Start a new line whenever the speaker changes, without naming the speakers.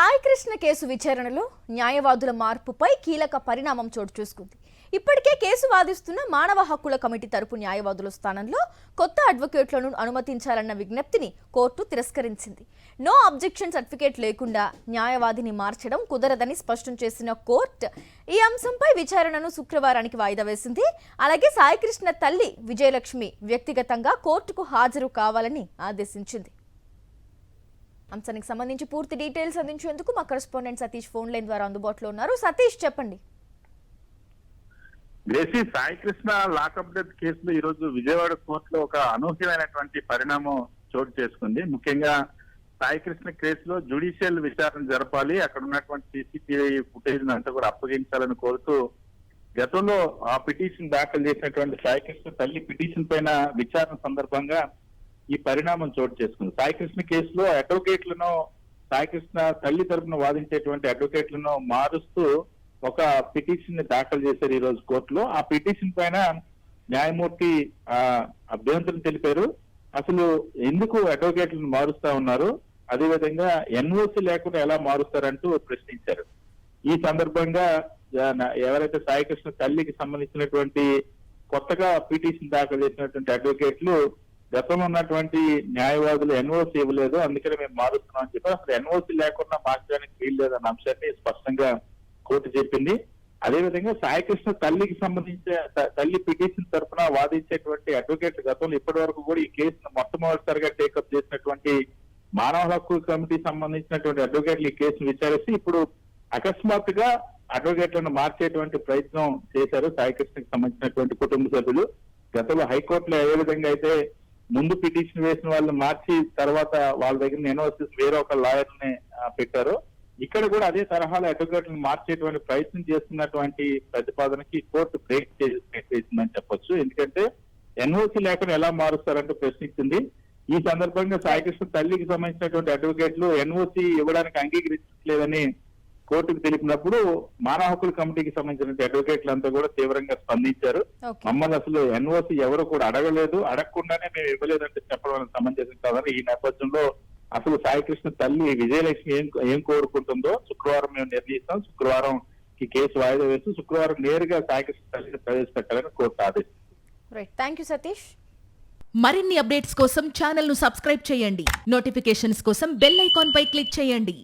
Saikrishna case విచారణలో న్యాయవాదుల మార్పుపై కీలక పరిణామం చోటు చేసుకుంది. ఇప్పటికే కేసు వాదిస్తున్న మానవ హక్కుల కమిటీ తరపు న్యాయవాదుల స్థానంలో కొత్త అడ్వకేట్లను అనుమతించాలన్న విజ్ఞప్తిని కోర్టు తిరస్కరించింది. నో అబ్జెక్షన్ సర్టిఫికేట్ లేకుండా న్యాయవాదిని మార్చడం కుదరదని స్పష్టం చేసిన కోర్టు ఈ అంశంపై విచారణను శుక్రవారానికి వాయిదా వేసింది. అలాగే సాయికృష్ణ తల్లి విజయలక్ష్మి వ్యక్తిగతంగా కోర్టుకు హాజరు కావాలని ఆదేశించింది. అంశానికి సంబంధించి పూర్తి డీటెయిల్స్ అందించేందుకు మా కరెస్పాండెంట్ సతీష్ ఫోన్ లైన్ ద్వారా అందుబాటులో ఉన్నారు. సతీష్, చెప్పండి.
గ్రేసీ, సాయికృష్ణ లాకప్ డెత్ కేసులో ఈ రోజు విజయవాడ కోర్టులో ఒక అనూహ్యమైనటువంటి పరిణామం చోటు చేసుకుంది. ముఖ్యంగా సాయికృష్ణ కేసులో జ్యుడిషియల్ విచారణ జరపాలి, అక్కడ ఉన్నటువంటి సీసీటీవీ ఫుటేజ్ అంతా కూడా అప్పగించాలని కోరుతూ గతంలో ఆ పిటిషన్ దాఖలు చేసినటువంటి సాయికృష్ణ తల్లి పిటిషన్ పైన విచారణ సందర్భంగా ఈ పరిణామం చోటు చేసుకుంది. సాయికృష్ణ కేసులో అడ్వకేట్లను, సాయికృష్ణ తల్లి తరపున వాదించేటువంటి అడ్వకేట్లను మారుస్తూ ఒక పిటిషన్ ని దాఖలు చేశారు ఈ రోజు కోర్టులో. ఆ పిటిషన్ పైన న్యాయమూర్తి అభ్యంతరం తెలిపారు. అసలు ఎందుకు అడ్వకేట్లను మారుస్తా ఉన్నారు, అదేవిధంగా ఎన్ఓసి లేకుండా ఎలా మారుస్తారంటూ ప్రశ్నించారు. ఈ సందర్భంగా ఎవరైతే సాయికృష్ణ తల్లికి సంబంధించినటువంటి కొత్తగా పిటిషన్ దాఖలు చేసినటువంటి అడ్వకేట్లు గతంలో ఉన్నటువంటి న్యాయవాదులు ఎన్ఓసి ఇవ్వలేదు, అందుకని మేము మారుస్తున్నాం అని చెప్పి అసలు ఎన్ఓసి లేకుండా మార్చడానికి వీలు లేదన్న అంశాన్ని స్పష్టంగా కోర్టు చెప్పింది. అదేవిధంగా సాయికృష్ణ తల్లికి సంబంధించి తల్లి పిటిషన్ తరఫున వాదించేటువంటి అడ్వకేట్ గతంలో ఇప్పటి వరకు కూడా ఈ కేసును మొట్టమొదటిసారిగా టేకప్ చేసినటువంటి మానవ హక్కుల కమిటీ సంబంధించినటువంటి అడ్వకేట్లు ఈ కేసును విచారిస్తే ఇప్పుడు అకస్మాత్తుగా అడ్వకేట్లను మార్చేటువంటి ప్రయత్నం చేశారు సాయికృష్ణకి సంబంధించినటువంటి కుటుంబ సభ్యులు. గతంలో హైకోర్టులో ఏ విధంగా అయితే ముందు పిటిషన్ వేసిన వాళ్ళని మార్చి తర్వాత వాళ్ళ దగ్గర ఎన్ఓసిస్ వేరే ఒక లాయర్ ని పెట్టారు, ఇక్కడ కూడా అదే తరహాలో అడ్వకేట్లను మార్చేటువంటి ప్రయత్నం చేస్తున్నటువంటి ప్రతిపాదనకి కోర్టు బ్రేక్ చేసిందని చెప్పొచ్చు. ఎందుకంటే ఎన్ఓసి లేకుండా ఎలా మారుస్తారంటూ ప్రశ్నించింది. ఈ సందర్భంగా సాయికృష్ణ తల్లికి సంబంధించినటువంటి అడ్వకేట్లు ఎన్ఓసి ఇవ్వడానికి అంగీకరించలేదని కోర్టుకు తెలిపినప్పుడు మానవ హక్కుల కమిటీకి సంబంధించిన అడ్వకేట్లంతా కూడా తీవ్రంగా స్పందించారు. మమ్మల్ని అసలు ఎన్ఓసి ఎవరు కూడా అడగలేదు, అడగకుండానే మేము ఇవ్వలేదంటే చెప్పడం సమంజసం కాదని ఈ నేపథ్యంలో అసలు సాయికృష్ణ తల్లి విజయలక్ష్మి ఏం కోరుకుంటుందో శుక్రవారం మేము నిర్ణయిస్తాం. శుక్రవారం ఈ కేసు వాయిదా వేస్తూ శుక్రవారం నేరుగా సాయికృష్ణ తల్లిని ప్రవేశపెట్టాలని కోర్టు ఆదేశించింది.
మరిన్ని అప్డేట్స్ కోసం ఛానల్ ను సబ్స్క్రైబ్ చేయండి. నోటిఫికేషన్స్ కోసం బెల్ ఐకాన్ పై క్లిక్ చేయండి.